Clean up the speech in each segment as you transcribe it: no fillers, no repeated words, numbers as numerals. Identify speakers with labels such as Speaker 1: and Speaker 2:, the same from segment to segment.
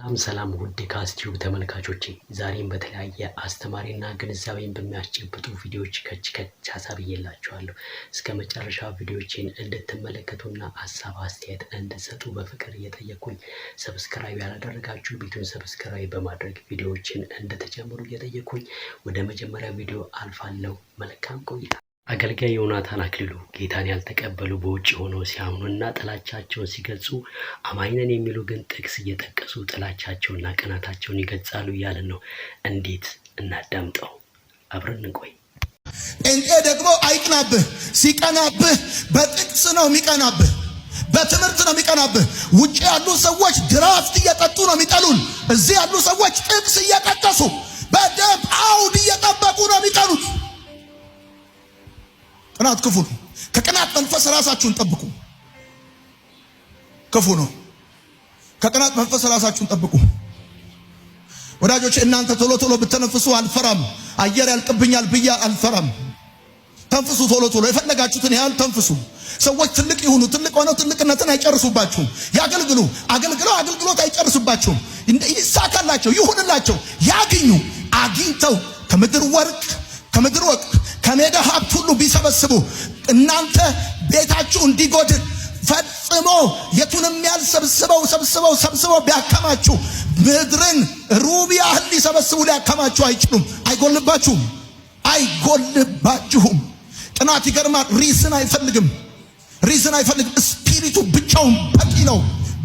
Speaker 1: ሰላም ውድ ካስቲዩብ ተመልካቾቼ ዛሬም በተለያየ አስተማሪና ግንዛቤን በሚያስጨብጡ ቪዲዮዎች ከች ሀሳብዬላችኋለሁ። እስከ መጨረሻ ቪዲዮዎችን እንድትመለከቱና ሐሳብ አስተያየት እንድትሰጡ በፍቅር እየጠየቁኝ ሰብስክራይብ ያላደረጋችሁ ቪዲዮን ሰብስክራይብ በማድረግ ቪዲዮዎችን እንድትጀምሩ እየጠየቁኝ ወደ መጀመሪያ ቪዲዮ አልፋለሁ። መልካም ቆይታ። አገልጋይ ዮናታን አክሊሉ ጌታን ያልተቀበሉ በውጭ ሆነው ሲያምኑና ጥላቻቸውን ሲገልጹ አማኝ ነን የሚሉ ግን ጥቅስ እየጠቀሱ ጥላቻቸውንና ቅናታቸውን ይገልጻሉ እያለን ነው። እንዴት እናዳምጠው? አብረን እንቆይ።
Speaker 2: ጴንጤ ደግሞ አይቅናብህ። ሲቀናብህ በጥቅስ ነው የሚቀናብህ፣ በትምህርት ነው የሚቀናብህ። ውጭ ያሉ ሰዎች ድራፍት እየጠጡ ነው የሚጠሉን። እዚህ ያሉ ሰዎች ጥቅስ እየጠቀሱ በደንብ አውድ እየጠበቁ ነው የሚጠሉት። ቅናት ክፉ ነው። ከቅናት መንፈስ ራሳችሁን ጠብቁ። ክፉ ነው። ከቅናት መንፈስ ራሳችሁን ጠብቁ። ወዳጆች እናንተ ቶሎ ቶሎ ብትነፍሱ አልፈራም። አየር ያልቅብኛል ብዬ አልፈራም። ተንፍሱ፣ ቶሎ ቶሎ የፈለጋችሁትን ያህል ተንፍሱ። ሰዎች ትልቅ ይሁኑ፣ ትልቅ ሆነው ትልቅነትን አይጨርሱባችሁም። ያገልግሉ፣ አገልግለው አገልግሎት አይጨርሱባችሁም። ይሳካላቸው፣ ይሁንላቸው፣ ያግኙ። አግኝተው ከምድር ወርቅ ከምድር ወርቅ ከሜዳ ሀብት ሁሉ ቢሰበስቡ እናንተ ቤታችሁ እንዲጎድል ፈጽሞ የቱንም ያህል ሰብስበው ቢያከማችሁ ምድርን ሩብ ያህል ሊሰበስቡ ሊያከማችሁ አይችሉም። አይጎልባችሁም። ቅናት ይገርማል። ሪዝን አይፈልግም። ስፒሪቱ ብቻውን በቂ ነው።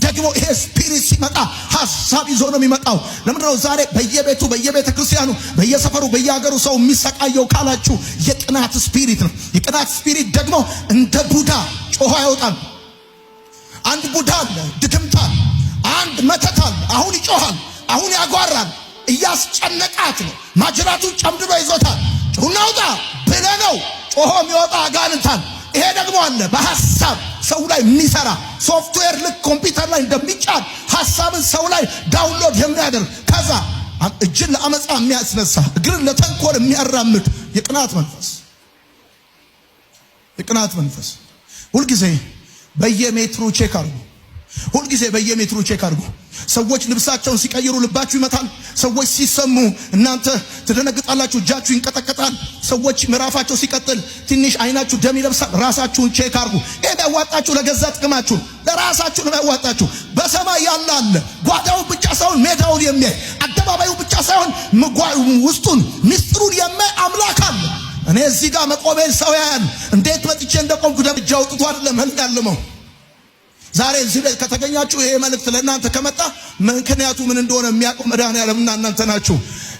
Speaker 2: ደግሞ ይሄ ስፒሪት ሲመጣ ሐሳብ ይዞ ነው የሚመጣው። ለምንድነው ዛሬ በየቤቱ በየቤተ ክርስቲያኑ በየሰፈሩ በየሀገሩ ሰው የሚሰቃየው ካላችሁ የቅናት ስፒሪት ነው። የቅናት ስፒሪት ደግሞ እንደ ቡዳ ጮሆ አይወጣም። አንድ ቡዳ አለ፣ ድግምት አለ፣ አንድ መተት አለ። አሁን ይጮሃል፣ አሁን ያጓራል። እያስጨነቃት ነው። ማጅራቱን ጨምድዶ ይዞታል። ጩናውጣ ብለነው ጮሆ የሚወጣ አጋንንታል። ይሄ ደግሞ አለ በሐሳብ ሰው ላይ የሚሰራ ሶፍትዌር፣ ልክ ኮምፒውተር ላይ እንደሚጫን ሐሳብን ሰው ላይ ዳውንሎድ የሚያደርግ ከዛ እጅን ለአመፃ የሚያስነሳ እግርን ለተንኮል የሚያራምድ የቅናት መንፈስ። ሁልጊዜ በየሜትሩ ቼክ አድርጉ። ሰዎች ልብሳቸውን ሲቀይሩ ልባችሁ ይመታል። ሰዎች ሲሰሙ እናንተ ትደነግጣላችሁ፣ እጃችሁ ይንቀጠቀጣል። ሰዎች ምዕራፋቸው ሲቀጥል ትንሽ አይናችሁ ደም ይለብሳል። ራሳችሁን ቼክ አድርጉ። ይሄ ያዋጣችሁ ለገዛ ጥቅማችሁ ለራሳችሁ ነው ያዋጣችሁ። በሰማይ ያለ አለ፣ ጓዳው ብቻ ሳይሆን ሜዳውን የሚያይ አደባባዩ ብቻ ሳይሆን ውስጡን ምስጢሩን የሚያይ አምላክ አለ። እኔ እዚህ ጋር መቆሜን ሰው ያያል። እንዴት መጥቼ እንደቆምኩ ደምጃ አውጥቶ አይደለም ያለመው። ዛሬ እዚህ ላይ ከተገኛችሁ ይሄ መልእክት ለእናንተ ከመጣ ምክንያቱ ምን እንደሆነ የሚያውቀው መድኃኒዓለምና እናንተ ናችሁ።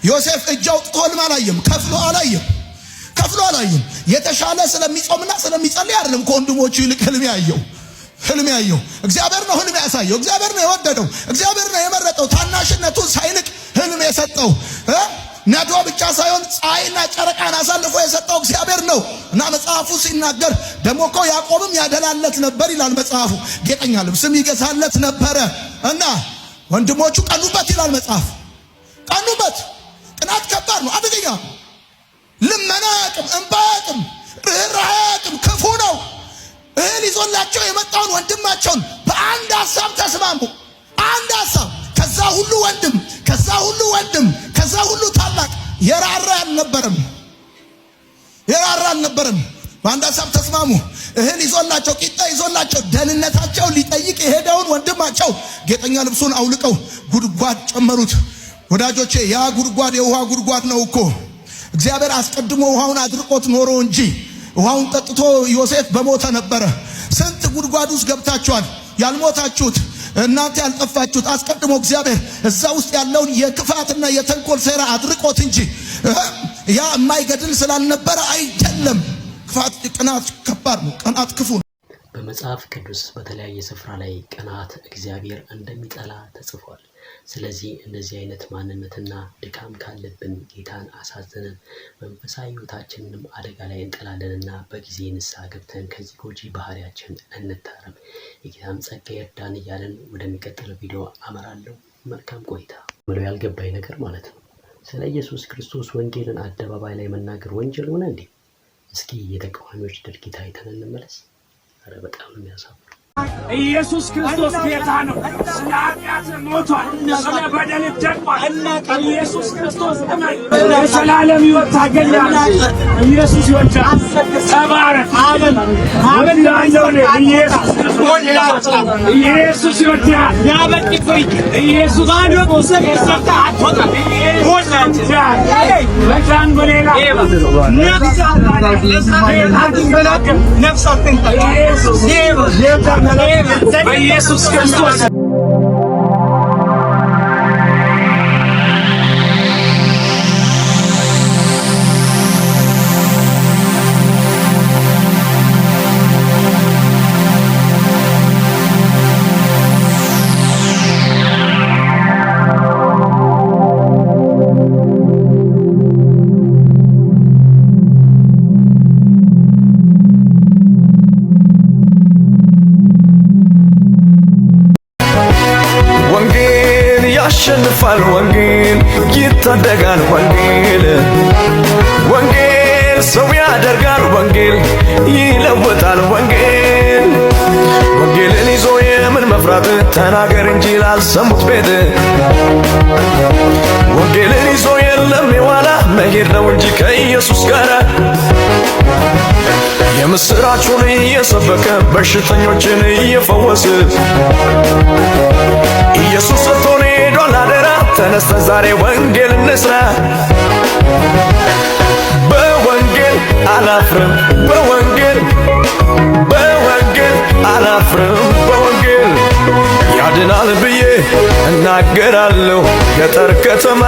Speaker 2: ዮሴፍ እጅ አውጥቶ ህልም አላየም፣ ከፍሎ አላየም። የተሻለ ስለሚጾምና ስለሚጸልይ አይደለም ከወንድሞቹ ይልቅ ህልም ያየው እግዚአብሔር ነው። ህልም ያሳየው እግዚአብሔር ነው። የወደደው እግዚአብሔር ነው። የመረጠው ታናሽነቱን ሳይንቅ ህልም የሰጠው ነዶ ብቻ ሳይሆን ፀሐይና ጨረቃን አሳልፎ የሰጠው እግዚአብሔር ነው። እና መጽሐፉ ሲናገር ደግሞ እኮ ያዕቆብም ያደላለት ነበር ይላል መጽሐፉ። ጌጠኛ ልብስም ይገዛለት ነበረ እና ወንድሞቹ ቀኑበት ይላል መጽሐፍ። ቀኑበት። ቅናት ከባድ ነው፣ አደገኛ። ልመና አያውቅም፣ እንባ አያውቅም፣ ርኅራኄ አያውቅም፣ ክፉ ነው። እህል ይዞላቸው የመጣውን ወንድማቸውን በአንድ ሐሳብ ተስማሙ። አንድ ሐሳብ። ከዛ ሁሉ ታላቅ የራራ አልነበረም። በአንድ ሐሳብ ተስማሙ። እህል ይዞላቸው፣ ቂጣ ይዞላቸው ደህንነታቸው ሊጠይቅ የሄደውን ወንድማቸው ጌጠኛ ልብሱን አውልቀው ጉድጓድ ጨመሩት። ወዳጆቼ ያ ጉድጓድ የውሃ ጉድጓድ ነው እኮ። እግዚአብሔር አስቀድሞ ውሃውን አድርቆት ኖሮ እንጂ ውሃውን ጠጥቶ ዮሴፍ በሞተ ነበረ። ስንት ጉድጓድ ውስጥ ገብታችኋል ያልሞታችሁት እናንተ ያልጠፋችሁት። አስቀድሞ እግዚአብሔር እዛ ውስጥ ያለውን የክፋትና የተንኮል ሴራ አድርቆት እንጂ ያ የማይገድል ስላልነበረ አይደለም። ቅናት ከባድ ነው። ቅናት ክፉ ነው።
Speaker 1: በመጽሐፍ ቅዱስ በተለያየ ስፍራ ላይ ቅናት እግዚአብሔር እንደሚጠላ ተጽፏል። ስለዚህ እንደዚህ አይነት ማንነትና ድካም ካለብን ጌታን አሳዘነን መንፈሳዊ ሕይወታችንንም አደጋ ላይ እንጥላለንና በጊዜ ንስሐ ገብተን ከዚህ ጎጂ ባህሪያችን እንታረም። የጌታም ጸጋ ይርዳን እያለን ወደሚቀጥለው ቪዲዮ አመራለሁ። መልካም ቆይታ። ምለው ያልገባኝ ነገር ማለት ነው፣ ስለ ኢየሱስ ክርስቶስ ወንጌልን አደባባይ ላይ መናገር ወንጀል ሆነ እንዴ? እስኪ የተቃዋሚዎች ድርጊት አይተን እንመለስ። አረ በጣም ነው የሚያሳፍረው።
Speaker 3: ኢየሱስ ክርስቶስ ጌታ ነው። ስለ ኃጢአት ሞቷል፣ ስለ በደል ደቋል። ኢየሱስ ክርስቶስ እመን፣ የዘላለም ሕይወት ታገኛለህ። ኢየሱስ ይወዳል። ተባረክ። አሜን። ኢየሱስ ክርስቶስ ኢየሱስ ይወዳል። ያበቅኩኝ ኢየሱስ አንዱ ሰጣ አጥቶ ለካን በሌላ ነፍሳትን ኢየሱስ በኢየሱስ ክርስቶስ
Speaker 4: ያሸንፋል ወንጌል ይታደጋል ወንጌል ወንጌል ሰው ያደርጋል ወንጌል ይለውጣል ወንጌል ወንጌልን ይዞ የምን መፍራት ተናገር እንጂ ላልሰሙት ቤት ወንጌልን ይዞ የለም የዋላ መሄድ ነው እንጂ ከኢየሱስ ጋር የምስራቹን እየሰበከ በሽተኞችን እየፈወሰ ኢየሱስ ሰጥቶን ሄዷል አደራ ተነስተን ዛሬ ወንጌል እንስራ በወንጌል አላፍርም በወንጌል አላፍርም በወንጌል ያድናል ብዬ እናገራለሁ ገጠር ከተማ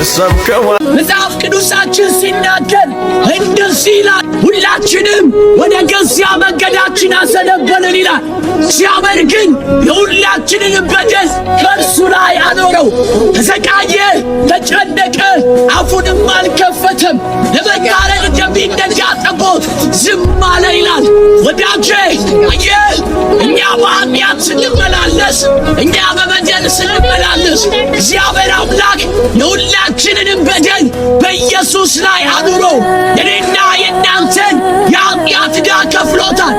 Speaker 4: እሰብከዋለሁ።
Speaker 5: መጽሐፍ ቅዱሳችን ሲናገር እንደዚህ ይላል፣ ሁላችንም ወደ ገዚያ መንገዳችን አዘነበልን ይላል። እግዚአብሔር ግን የሁላችንን በደል በእርሱ ላይ አኖረው። ተሰቃየ፣ ተጨነቀ፣ አፉንም አልከፈተም። ለመታረድ እንደሚነዳ ጠቦት ዝም አለ ይላል። ወዳጄ አየህ፣ እኛ በኃጢአት ስንመላለስ፣ እኛ በበደል ስንመላለስ እግዚአብሔር አምላክ የሁላችንንም በደል በኢየሱስ ላይ አኑሮ የኔና የእናንተን የኃጢአት ዕዳ ከፍሎታል።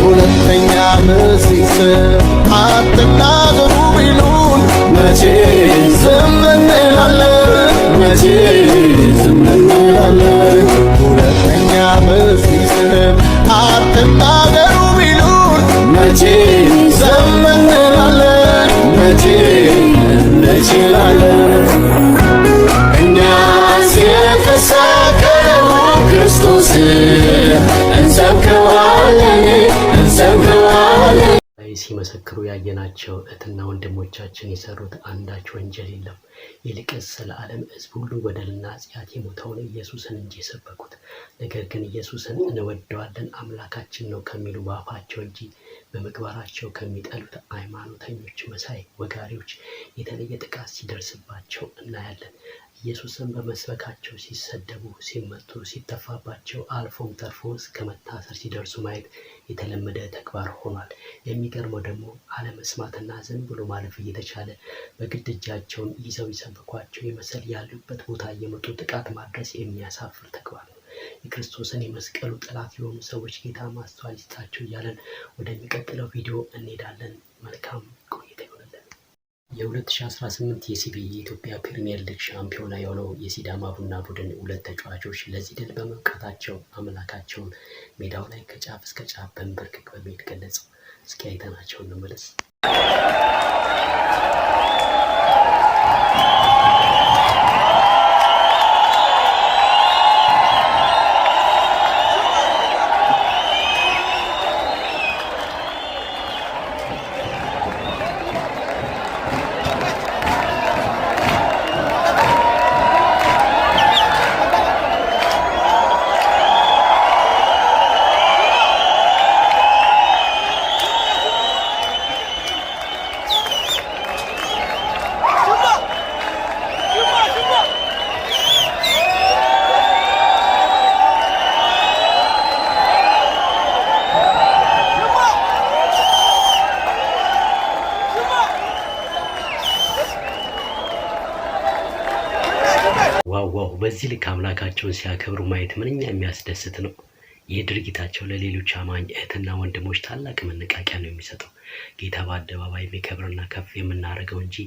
Speaker 4: ሁለተኛ ምስክር አትናገሩ ቢሉን መቼ ዝም እንላለን? መቼ ዝም እንላለን? ሁለተኛ ምስክር አትናገሩ ቢሉን መቼ ዝም እንላለን? መቼ እንችላለን? እኛስ የተሰቀለው ክርስቶስ እንሰብከዋለን እንሰብከዋለን።
Speaker 1: ሲመሰክሩ ያየናቸው እህትና ወንድሞቻችን የሰሩት አንዳች ወንጀል የለም። ይልቅስ ስለ ዓለም ሕዝብ ሁሉ በደልና ኃጢአት የሞተውን ኢየሱስን እንጂ የሰበኩት። ነገር ግን ኢየሱስን እንወደዋለን አምላካችን ነው ከሚሉ በአፋቸው እንጂ በምግባራቸው ከሚጠሉት ሃይማኖተኞች መሳይ ወጋሪዎች የተለየ ጥቃት ሲደርስባቸው እናያለን። ኢየሱስን በመስበካቸው ሲሰደቡ፣ ሲመቱ፣ ሲተፋባቸው አልፎም ተርፎ እስከ መታሰር ሲደርሱ ማየት የተለመደ ተግባር ሆኗል። የሚገርመው ደግሞ አለመስማትና ዝም ብሎ ማለፍ እየተቻለ በግድ እጃቸውን ይዘው ይሰብኳቸው ይመስል ያሉበት ቦታ እየመጡ ጥቃት ማድረስ የሚያሳፍር ተግባር ነው። የክርስቶስን የመስቀሉ ጠላት የሆኑ ሰዎች ጌታ ማስተዋል ይስጣቸው እያለን ወደሚቀጥለው ቪዲዮ እንሄዳለን። መልካም ቆይታ ይሆንልን። የ2018 የሲቢ የኢትዮጵያ ፕሪሚየር ሊግ ሻምፒዮና የሆነው የሲዳማ ቡና ቡድን 2 ተጫዋቾች ለዚህ ድል በመብቃታቸው አምላካቸውን ሜዳው ላይ ከጫፍ እስከ ጫፍ በንበርክክ በመሄድ ገለጹ። እስኪ አይተናቸው እንመለስ። ዋው! በዚህ ልክ አምላካቸውን ሲያከብሩ ማየት ምንኛ የሚያስደስት ነው። ይህ ድርጊታቸው ለሌሎች አማኝ እህትና ወንድሞች ታላቅ መነቃቂያ ነው የሚሰጠው። ጌታ በአደባባይ የሚከብርና ከፍ የምናደርገው እንጂ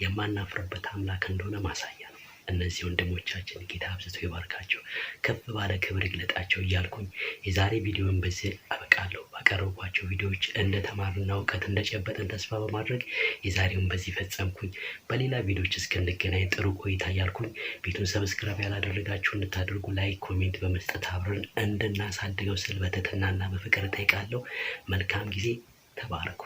Speaker 1: የማናፍርበት አምላክ እንደሆነ ማሳያ ነው። እነዚህ ወንድሞቻችን ጌታ አብዝቶ ይባርካቸው፣ ከፍ ባለ ክብር ይግለጣቸው እያልኩኝ የዛሬ ቪዲዮን በዚህ አበቃለሁ። ባቀረብኳቸው ቪዲዮዎች እንደተማርና እውቀት እንደጨበጠን ተስፋ በማድረግ የዛሬውን በዚህ ፈጸምኩኝ። በሌላ ቪዲዮዎች እስክንገናኝ ጥሩ ቆይታ እያልኩኝ ቤቱን ሰብስክራይብ ያላደረጋችሁ እንድታደርጉ፣ ላይክ፣ ኮሜንት በመስጠት አብረን እንድናሳድገው ስል በትህትናና በፍቅር እጠይቃለሁ። መልካም ጊዜ። ተባረኩ።